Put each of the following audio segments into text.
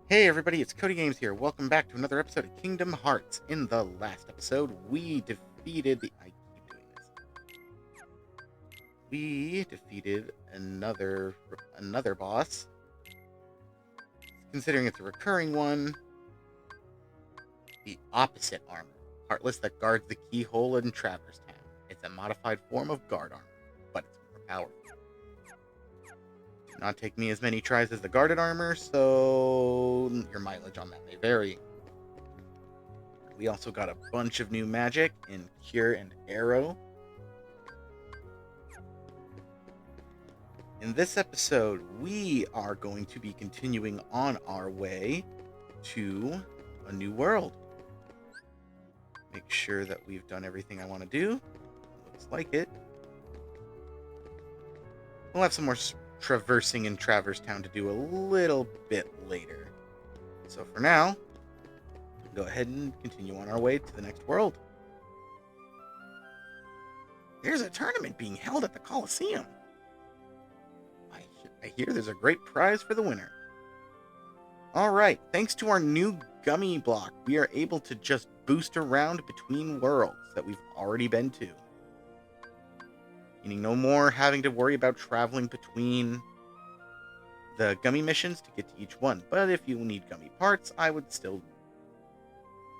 Hey everybody, it's Cody Games here. Welcome back to another episode of Kingdom Hearts. In the last episode, we defeated the... I keep doing this. We defeated another boss. Considering it's a recurring one, the opposite armor. Heartless that guards the keyhole in Traverse Town. It's a modified form of guard armor, but it's more powerful. Did not take me as many tries as the guarded armor, so your mileage on that may vary. We also got a bunch of new magic in Cure and Arrow. In this episode, we are going to be continuing on our way to a new world. Make sure that we've done everything I want to do. Looks like it. We'll have some more traversing in Traverse Town to do a little bit later. So for now, go ahead and continue on our way to the next world. There's a tournament being held at the Colosseum. I hear there's a great prize for the winner. Alright, thanks to our new gummy block, we are able to just boost around between worlds that we've already been to. Meaning no more having to worry about traveling between the gummy missions to get to each one. But if you need gummy parts, I would still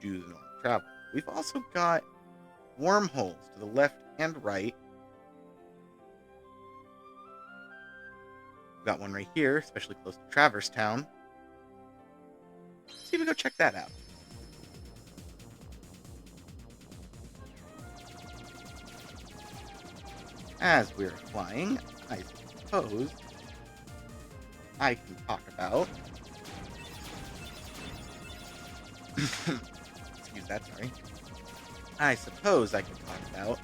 do the normal travel. We've also got wormholes to the left and right. We've got one right here, especially close to Traverse Town. Let's see if we go check that out. As we're flying, I suppose I can talk about... Excuse that, sorry. I suppose I can talk about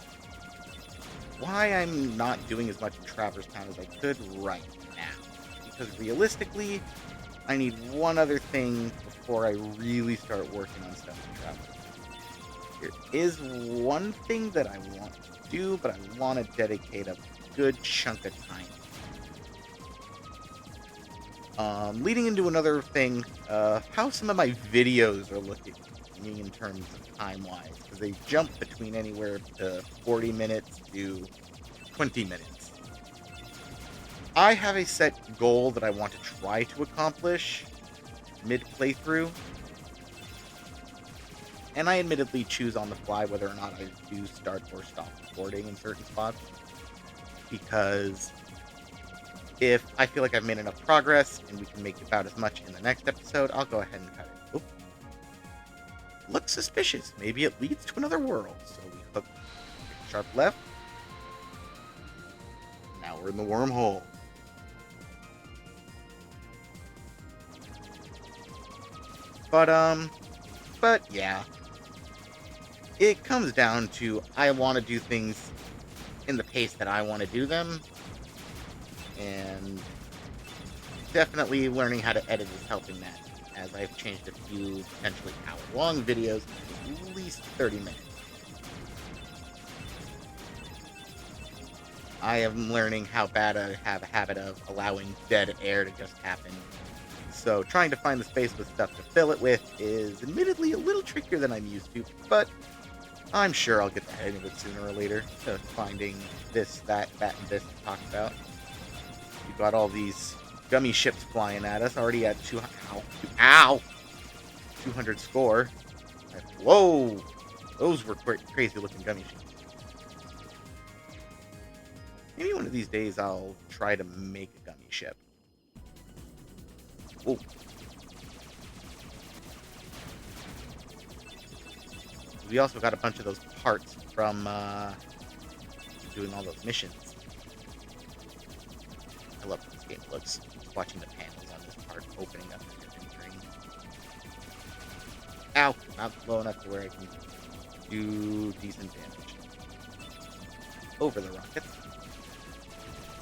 why I'm not doing as much in Traverse Town as I could right now. Because realistically, I need one other thing before I really start working on stuff in Traverse. There is one thing that I want to do, but I want to dedicate a good chunk of time. Leading into another thing, how some of my videos are looking in terms of time-wise, because they jump between anywhere to 40 minutes to 20 minutes. I have a set goal that I want to try to accomplish mid-playthrough, and I admittedly choose on the fly whether or not I do start or stop recording in certain spots, because if I feel like I've made enough progress and we can make about as much in the next episode, I'll go ahead and cut it. Oop. Looks suspicious. Maybe it leads to another world. So we hook sharp left. Now we're in the wormhole. But yeah. It comes down to I want to do things in the pace that I want to do them. And definitely learning how to edit is helping that, as I've changed a few potentially hour-long videos to at least 30 minutes. I am learning how bad I have a habit of allowing dead air to just happen. So trying to find the space with stuff to fill it with is admittedly a little trickier than I'm used to, but I'm sure I'll get the hang of it sooner or later, to finding this, that, and this to talk about. We've got all these gummy ships flying at us, already at 200 score. Whoa! Those were crazy looking gummy ships. Maybe one of these days I'll try to make a gummy ship. Whoa. We also got a bunch of those parts from doing all those missions. I love how this game looks. Just watching the panels on this part opening up and entering. Ow! Not low enough to where I can do decent damage. Over the rockets.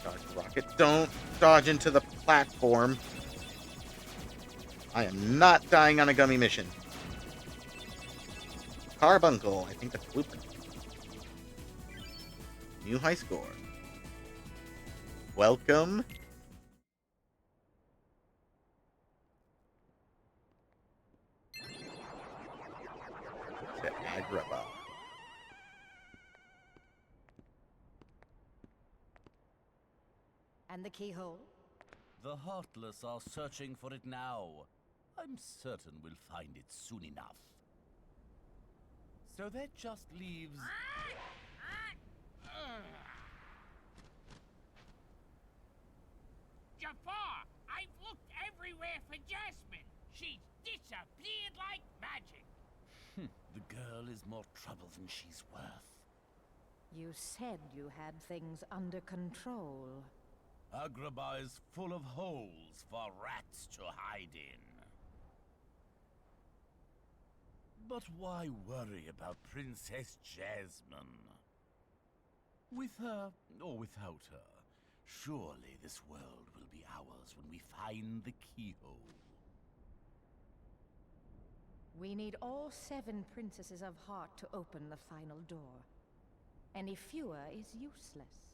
Dodge the rocket. Don't dodge into the platform. I am not dying on a gummy mission. Carbuncle. I think that's blueprint. New high score. Welcome And the keyhole? The Heartless are searching for it now. I'm certain we'll find it soon enough. So that just leaves... Jafar, I've looked everywhere for Jasmine. She's disappeared like magic. The girl is more trouble than she's worth. You said you had things under control. Agrabah is full of holes for rats to hide in. But why worry about Princess Jasmine? With her or without her, surely this world will be ours when we find the keyhole. We need all 7 princesses of heart to open the final door. Any fewer is useless.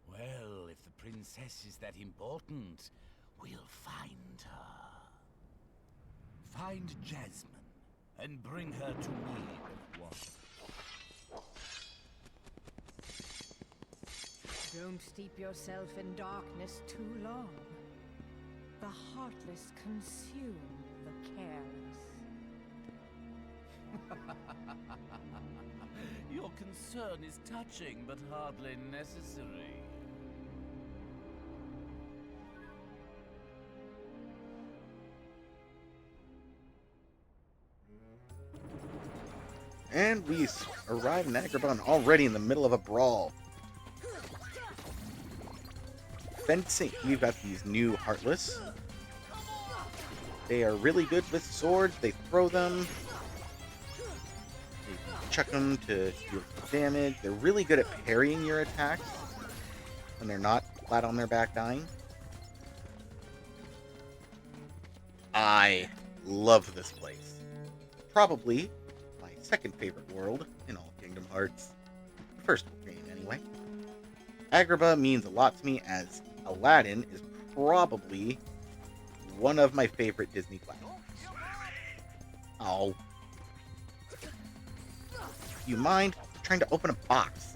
Well, if the princess is that important, we'll find her. Find Jasmine, and bring her to me at once. Don't steep yourself in darkness too long. The heartless consume the careless. Your concern is touching, but hardly necessary. And we arrive in Agrabah already in the middle of a brawl. Fencing. We've got these new Heartless. They are really good with swords. They throw them. They chuck them to deal damage. They're really good at parrying your attacks when they're not flat on their back dying. I love this place. Probably my second favorite world in all Kingdom Hearts. The first game, anyway. Agrabah means a lot to me, as Aladdin is probably one of my favorite Disney platforms. Oh. Do you mind trying to open a box?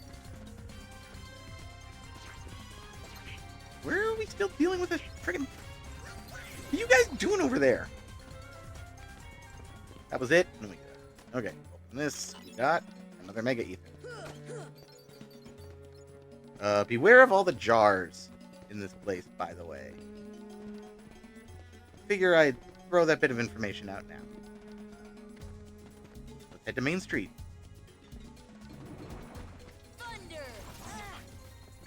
Where are we still dealing with this friggin'... What are you guys doing over there? That was it? No, okay, open this. We got another Mega Ether. Beware of all the jars in this place, by the way. Figure I'd throw that bit of information out now. Let's head to Main Street. Thunder!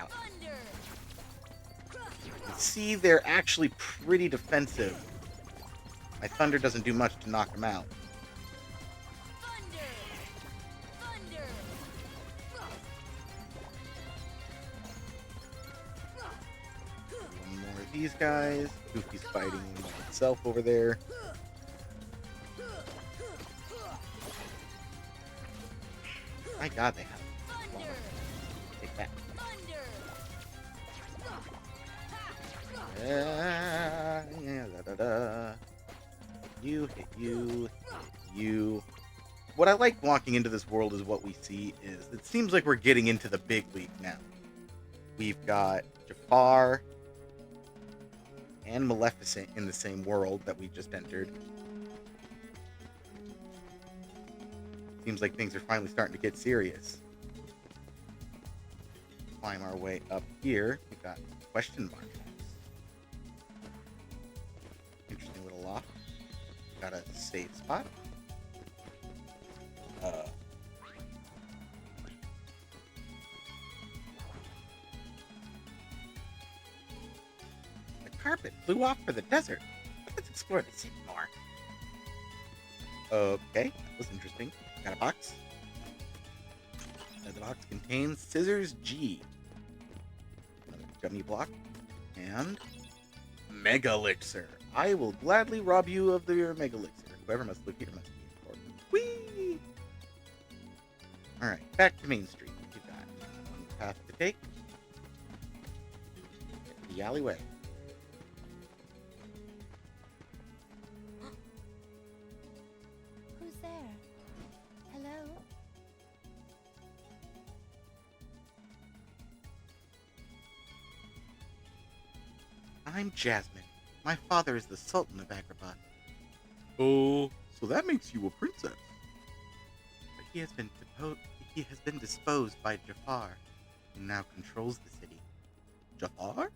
Ow. Thunder! See, they're actually pretty defensive. My thunder doesn't do much to knock them out. Thunder! Thunder! One more of these guys. Goofy's fighting by itself over there. My god, they have Thunder! take that. Thunder! Yeah, da, da, da. You, hit you, hit you. What I like walking into this world is what we see is, it seems like we're getting into the big league now. We've got Jafar and Maleficent in the same world that we just entered. Seems like things are finally starting to get serious. Climb our way up here. We've got question mark. Interesting little lock. Got a safe spot. The carpet flew off for the desert. Let's explore the city more. Okay, that was interesting. Got a box. The box contains Scissors G. Another gummy block. And Mega Elixir. I will gladly rob you of your Mega Elixir. Whoever must look here must be important. Whee! Alright, back to Main Street. We've got one path to take. Get the alleyway. Who's there? Hello? I'm Jasmine. My father is the Sultan of Agrabah. Oh, so that makes you a princess. But he has been disposed by Jafar, who now controls the city. Jafar?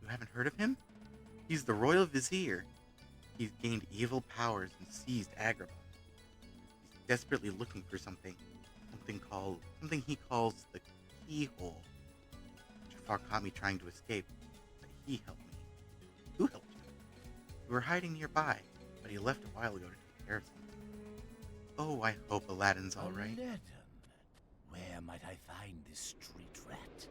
You haven't heard of him? He's the royal vizier. He's gained evil powers and seized Agrabah. He's desperately looking for something he calls the keyhole. Jafar caught me trying to escape, but he helped me. Who helped you? We were hiding nearby, but he left a while ago to take care of something. Oh, I hope Aladdin's all right. Aladdin? Where might I find this street rat?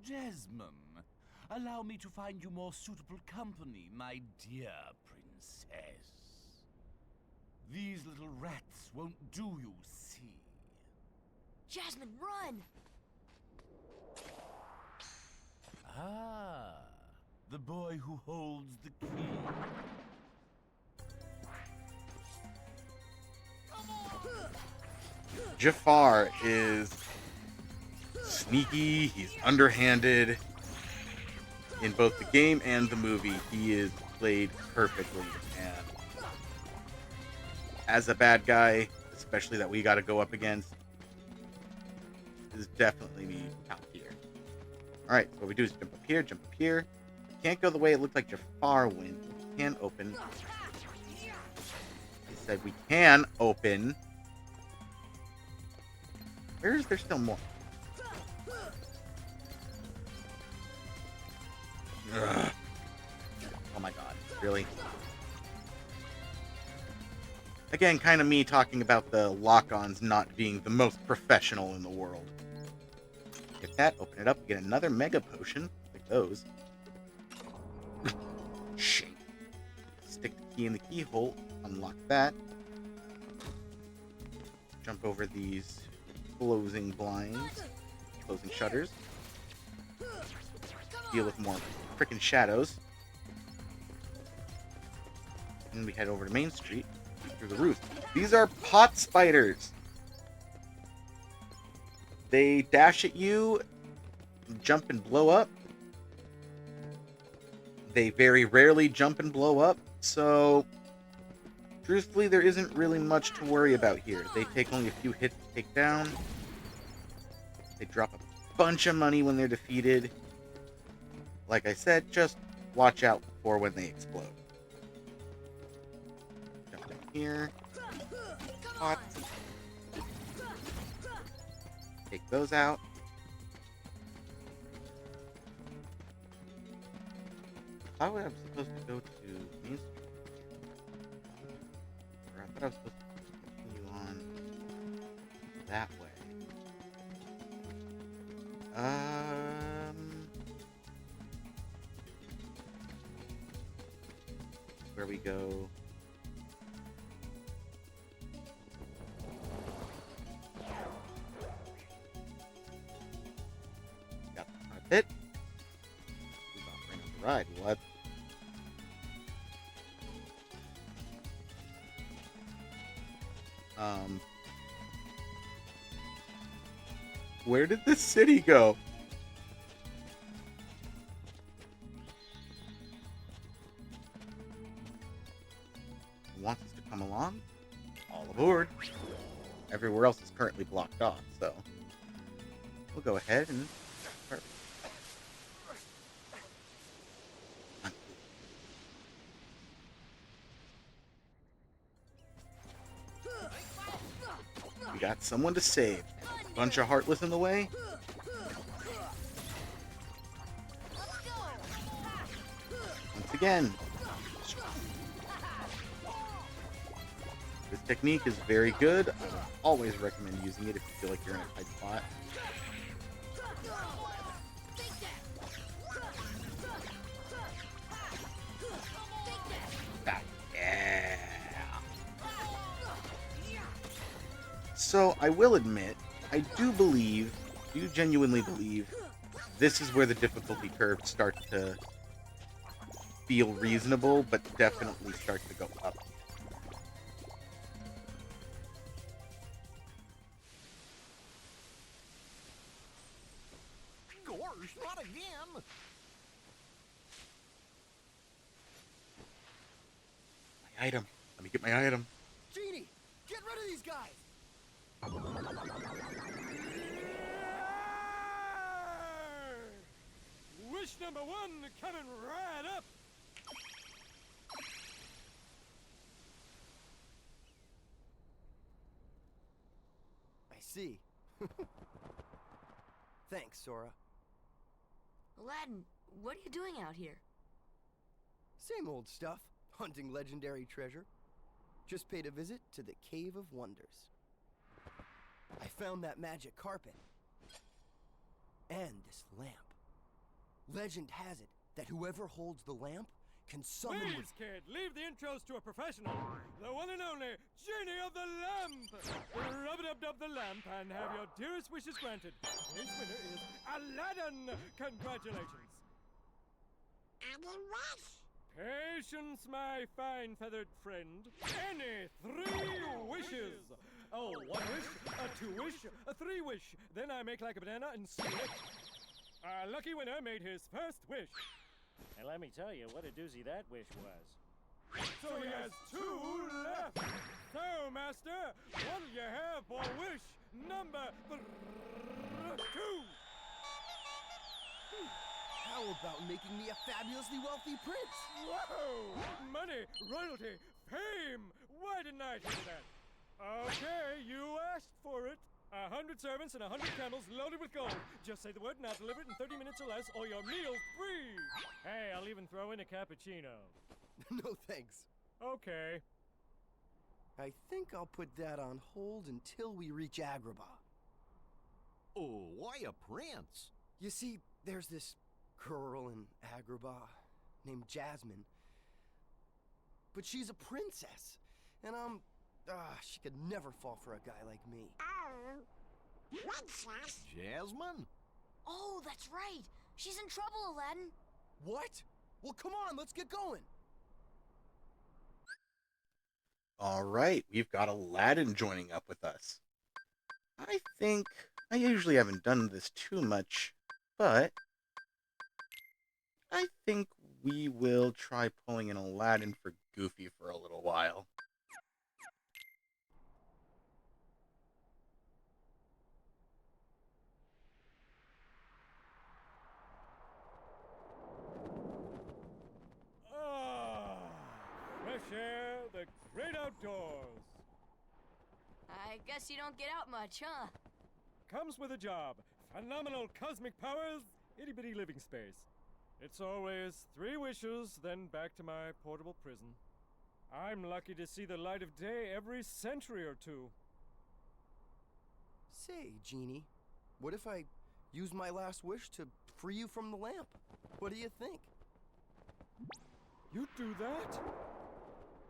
Jasmine, allow me to find you more suitable company, my dear princess. These little rats won't do, you see. Jasmine, run! Ah, the boy who holds the key. Jafar is sneaky, he's underhanded. In both the game and the movie, he is played perfectly. And as a bad guy, especially that we got to go up against, is definitely me top tier. Alright, so what we do is jump up here, jump up here. Can't go the way it looked like Jafar went. We can open. He said we can open. Where is there still more? Ugh. Oh my god, really? Again, kind of me talking about the lock-ons not being the most professional in the world. Get that, open it up, get another mega potion, like those. Shit. Stick the key in the keyhole, unlock that. Jump over these closing blinds, closing shutters. Deal with more freaking shadows. And we head over to Main Street through the roof. These are pot spiders. They dash at you, jump and blow up. They very rarely jump and blow up, so truthfully there isn't really much to worry about here. They take only a few hits to take down. They drop a bunch of money when they're defeated. Like I said, just watch out for when they explode. Jump down here. Pot. Take those out. I thought I was supposed to go to Main Street. Or I thought I was supposed to continue on that way. Where we go? Got the carpet. Who's offering us a ride? What? Where did this city go? Wants us to come along? All aboard. Everywhere else is currently blocked off, so we'll go ahead and start. We got someone to save. Bunch of Heartless in the way. Once again, this technique is very good. I would always recommend using it if you feel like you're in a tight spot. Yeah. So I will admit, I do genuinely believe, this is where the difficulty curve starts to feel reasonable, but definitely starts to go up. them. My item. Let me get my item. Genie, get rid of these guys. Wish number 1 coming right up. I see. Thanks, Sora. Aladdin, what are you doing out here? Same old stuff. Hunting legendary treasure. Just paid a visit to the Cave of Wonders. I found that magic carpet. And this lamp. Legend has it that whoever holds the lamp can summon Please, kid, leave the intros to a professional. The one and only Genie of the Lamp. Rub-a-dub-dub the lamp and have your dearest wishes granted. Today's winner is Aladdin. Congratulations. Patience, my fine feathered friend. Any 3 wishes. Oh, 1 wish, a 2 wish, a 3 wish. Then I make like a banana and seal it. Our lucky winner made his first wish. And let me tell you what a doozy that wish was. So he has 2 left. So, Master, what'll you have for wish number 2? How about making me a fabulously wealthy prince? Whoa! Money, royalty, fame! Why didn't I think of that? Okay, you asked for it. 100 servants and 100 camels loaded with gold. Just say the word and I'll deliver it in 30 minutes or less, or your meal's free! Hey, I'll even throw in a cappuccino. No thanks. Okay. I think I'll put that on hold until we reach Agrabah. Oh, why a prince? You see, there's this girl in Agrabah named Jasmine. But she's a princess. And she could never fall for a guy like me. Jasmine? Oh, that's right. She's in trouble, Aladdin. What? Well, come on, let's get going. All right, we've got Aladdin joining up with us. I think I usually haven't done this too much, but I think we will try pulling in Aladdin for Goofy for a little while. Fresh air, the great outdoors. I guess you don't get out much, huh? Comes with a job. Phenomenal cosmic powers, itty-bitty living space. It's always 3 wishes, then back to my portable prison. I'm lucky to see the light of day every century or 2. Say, Genie, what if I use my last wish to free you from the lamp? What do you think? You do that?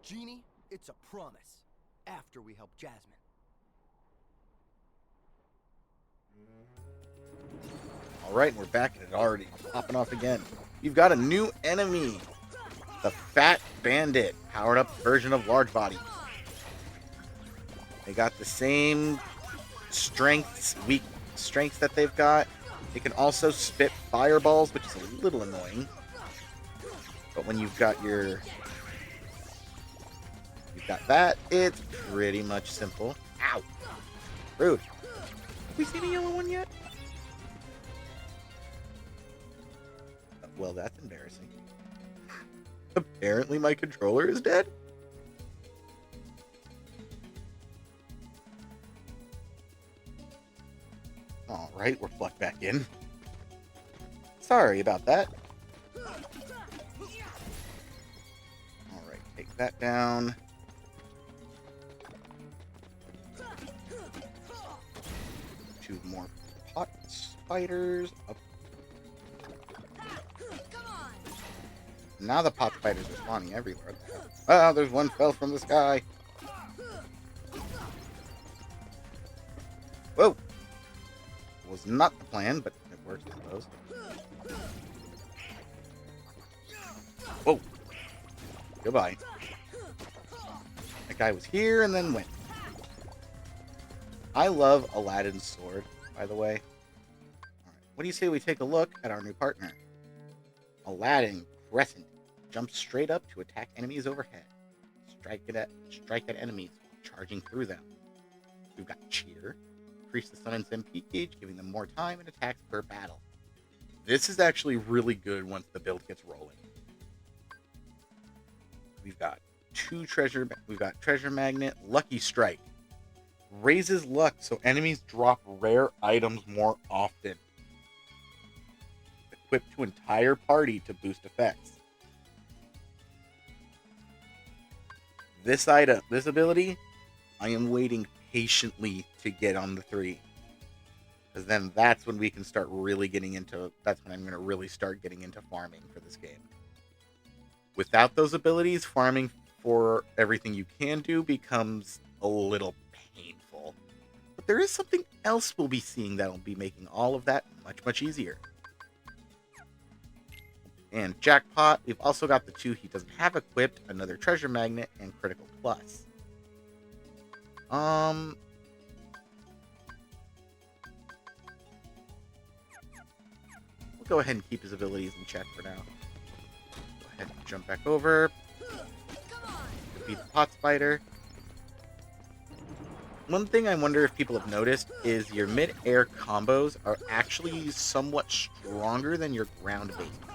Genie, it's a promise. After we help Jasmine. All right, we're back and it already popping off again. You've got a new enemy, the Fat Bandit, powered up version of Large Body. They got the same weak strengths that they've got. They can also spit fireballs, which is a little annoying. But when you've got that, it's pretty much simple. Ow! Rude. Have we seen a yellow one yet? Well, that's embarrassing. Apparently my controller is dead? Alright, we're plugged back in. Sorry about that. Alright, take that down. Two more pot spiders. Up. Now the pot spiders are spawning everywhere. Ah, there's one fell from the sky. Whoa! Was not the plan, but it worked, I suppose. Whoa! Goodbye. That guy was here and then went. I love Aladdin's sword, by the way. Alright, what do you say we take a look at our new partner? Aladdin Crescent jumps straight up to attack enemies overhead. Strike at enemies while charging through them. We've got Cheer. Increase the summons MP gauge, giving them more time and attacks per battle. This is actually really good once the build gets rolling. We've got Treasure Magnet, Lucky Strike. Raises luck so enemies drop rare items more often. Equipped to entire party to boost effects. This ability, I am waiting patiently to get on the 3. Because then that's when we can start really getting into, that's when I'm going to really start getting into farming for this game. Without those abilities, farming for everything you can do becomes a little painful. But there is something else we'll be seeing that'll be making all of that much, much easier. And Jackpot, we've also got the 2 he doesn't have equipped, another Treasure Magnet, and Critical Plus. We'll go ahead and keep his abilities in check for now. Go ahead and jump back over. Defeat the Pot Spider. One thing I wonder if people have noticed is your mid-air combos are actually somewhat stronger than your ground-based combos.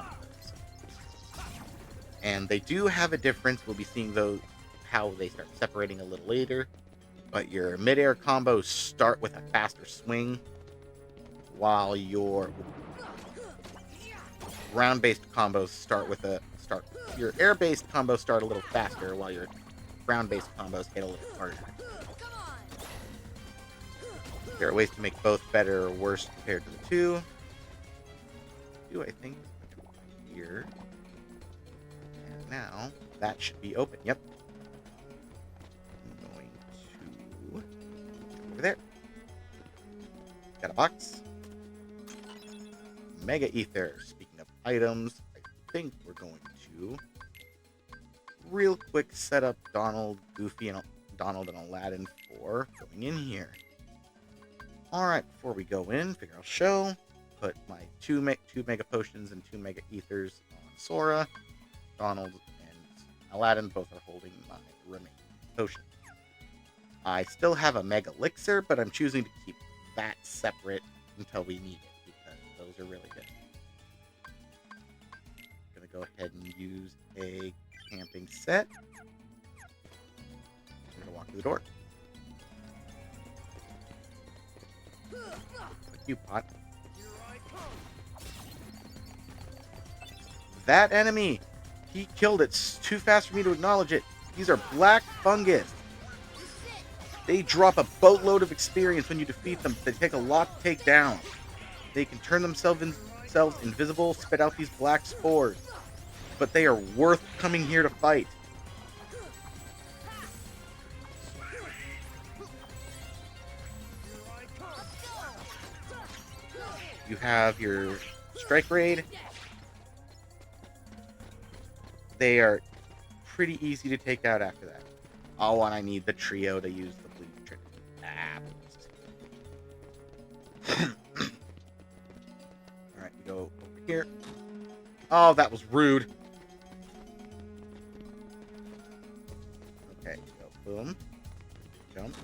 And they do have a difference. We'll be seeing those, how they start separating a little later. But your mid-air combos start with a faster swing, while your ground-based combos start with your air-based combos start a little faster, while your ground-based combos hit a little harder. There are ways to make both better or worse compared to the 2. I think here. And now that should be open. Yep. I'm going to over there. Got a box. Mega Ether. Speaking of items, I think we're going to real quick set up Donald, Goofy, and Aladdin for going in here. Alright, before we go in, figure I'll show. Put my two Mega Potions and 2 Mega Ethers on Sora. Donald and Aladdin both are holding my remaining potions. I still have a Mega Elixir, but I'm choosing to keep that separate until we need it, because those are really good. I'm going to go ahead and use a camping set. I'm going to walk through the door. Thank you, Pot. That enemy! He killed it. It's too fast for me to acknowledge it. These are black fungus. They drop a boatload of experience when you defeat them. They take a lot to take down. They can turn themselves invisible, spit out these black spores. But they are worth coming here to fight. You have your Strike Raid. They are pretty easy to take out after that. Oh, and I need the trio to use the bleed trick. Alright, we go over here. Oh, that was rude. Okay, go boom. Jump.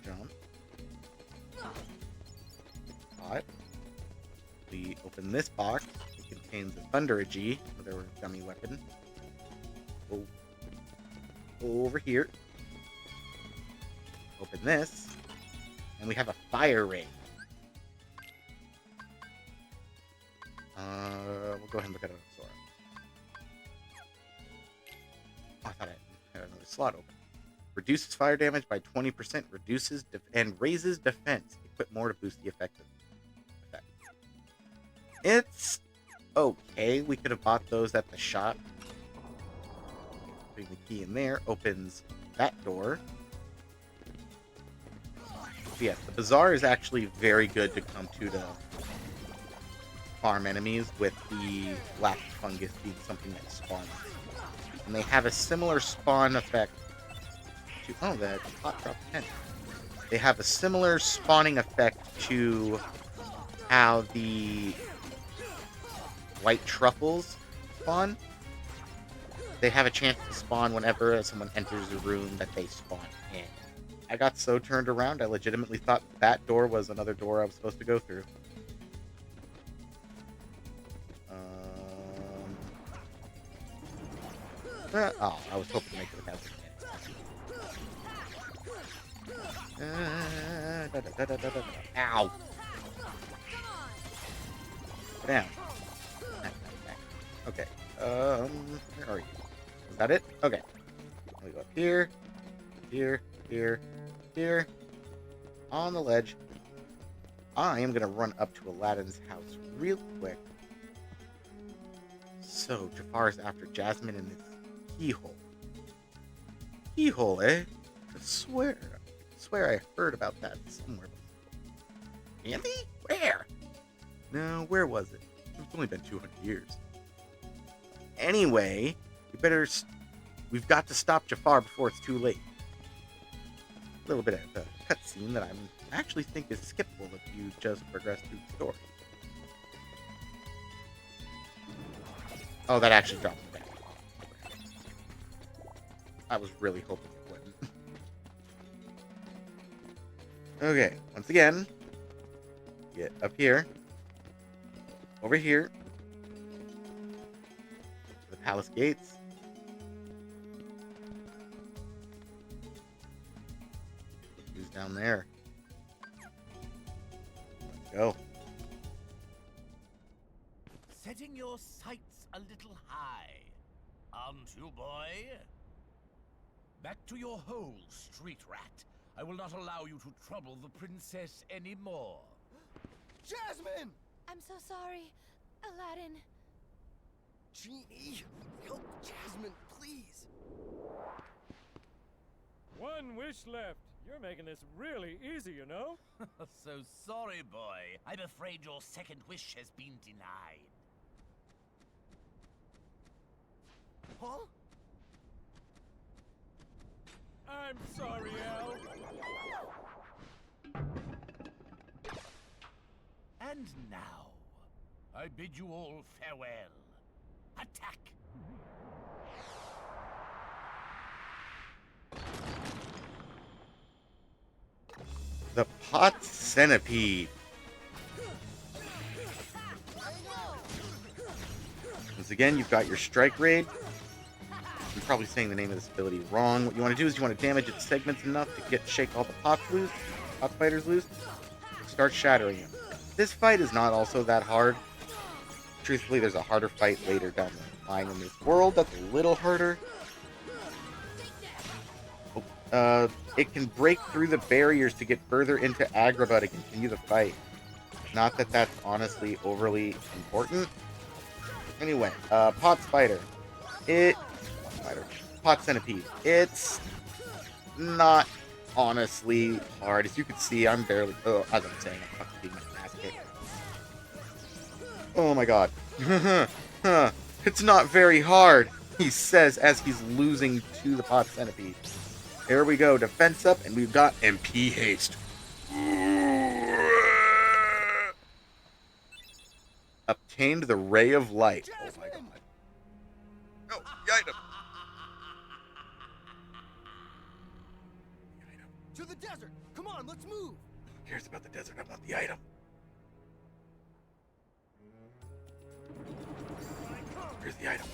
Jump. Hot. We open this box. It contains a Thunderagy, another dummy weapon. Go over here. Open this. And we have a Fire Ray. We'll go ahead and look at it on Sora. Oh, I thought I had another slot open. Reduces fire damage by 20%, reduces and raises defense. Equip more to boost the effect. It's okay. We could have bought those at the shop. Putting the key in there opens that door. So yes, the bazaar is actually very good to come to farm enemies, with the black fungus being something that spawns. And they have a similar spawn effect to... Oh, the pot dropped 10. They have a similar spawning effect to how the white truffles spawn. They have a chance to spawn whenever someone enters a room that they spawn in. I got so turned around, I legitimately thought that door was another door I was supposed to go through. Oh, I was hoping to make it without the ow! Go down. Okay. Where are you? Is that it? Okay. Let me go up here, here, here, here. On the ledge. I am gonna run up to Aladdin's house real quick. So Jafar's after Jasmine in this keyhole. Keyhole, eh? I swear I heard about that somewhere before. Andy? Where? No, where was it? It's only been 200 years. Anyway, we've got to stop Jafar before it's too late. A little bit of a cutscene that I actually think is skippable if you just progress through the story. Oh, that actually dropped me back. I was really hoping it wouldn't. Okay, once again, get up here, over here, to the palace gates. Who's down there? Let's go. Setting your sights a little high, aren't you, boy? Back to your hole, street rat. I will not allow you to trouble the princess anymore. Jasmine! I'm so sorry, Aladdin. Genie, help Jasmine, please. One wish left. You're making this really easy, you know? So sorry, boy. I'm afraid your second wish has been denied. Huh? I'm sorry, Al. And now, I bid you all farewell. Attack! The pot centipede. Once again, you've got your strike raid. I'm probably saying the name of this ability wrong. What you want to do is you want to damage its segments enough to shake all the pots loose, pot fighters loose. Start shattering them. This fight is not also that hard. Truthfully, there's a harder fight later down the line in this world that's a little harder. It can break through the barriers to get further into Agrabah to continue the fight. Not that that's honestly overly important. Anyway, pot spider. Pot centipede. It's not honestly hard. As you can see, I'm barely... Oh, as I'm saying, I'm fucking being my ass kicked. Oh my god. It's not very hard, he says as he's losing to the pot centipede. Here we go, defense up, and we've got MP haste. Obtained the ray of light. Oh my god. No, the item. To the desert! Come on, let's move! Who cares about the desert? I want the item. Here's the item.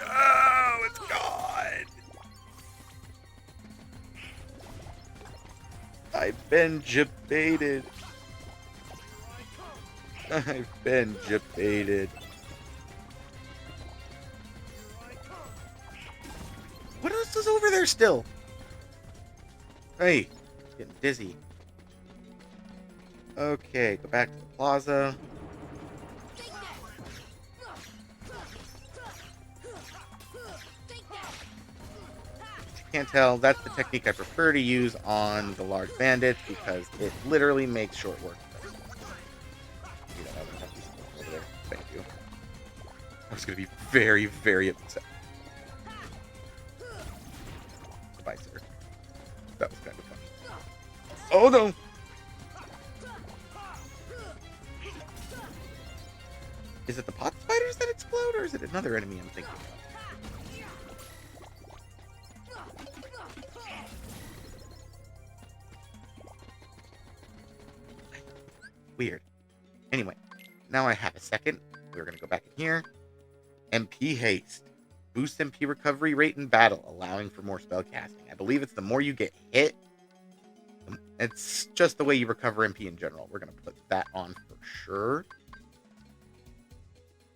Oh, it's gone! I've been jebaited. I've been jebaited. What else is over there still? Hey, getting dizzy. Okay, go back to the plaza. Can't tell, that's the technique I prefer to use on the large bandits because it literally makes short work of them. You know, I would have these over there. Thank you. I was going to be very, very upset. Bye, sir. That was kind of funny. Oh no! Is it the pot spiders that explode, or is it another enemy I'm thinking of? Weird. Anyway, now I have a second. We're going to go back in here. MP Haste. Boosts MP recovery rate in battle, allowing for more spell casting. I believe it's the more you get hit. It's just the way you recover MP in general. We're going to put that on for sure.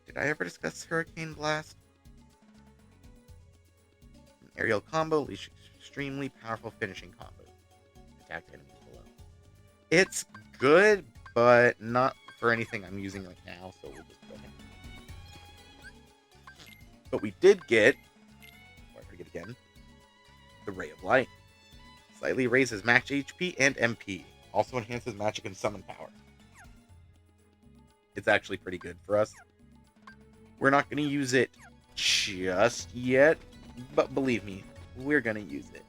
Did I ever discuss Hurricane Blast? An aerial combo, leash extremely powerful finishing combo. Attack enemies below. It's good, but not for anything I'm using right now, so we'll just go ahead. But we did get, before I forget again, the Ray of Light. Slightly raises max HP and MP. Also enhances magic and summon power. It's actually pretty good for us. We're not going to use it just yet, but believe me, we're going to use it.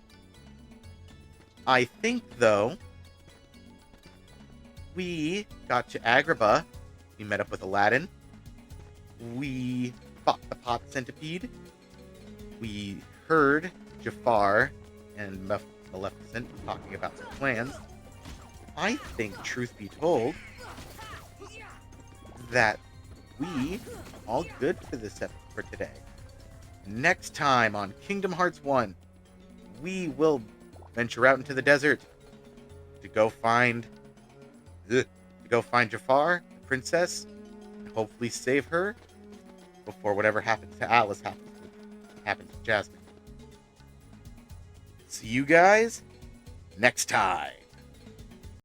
I think, though, we got to Agrabah. We met up with Aladdin. We fought the pot centipede. We heard Jafar and Maleficent talking about some plans. I think, truth be told, that we all good for this for today. Next time on Kingdom Hearts 1, we will venture out into the desert to go find Jafar, the princess, and hopefully save her before whatever happens to Alice happens to Jasmine. See you guys next time.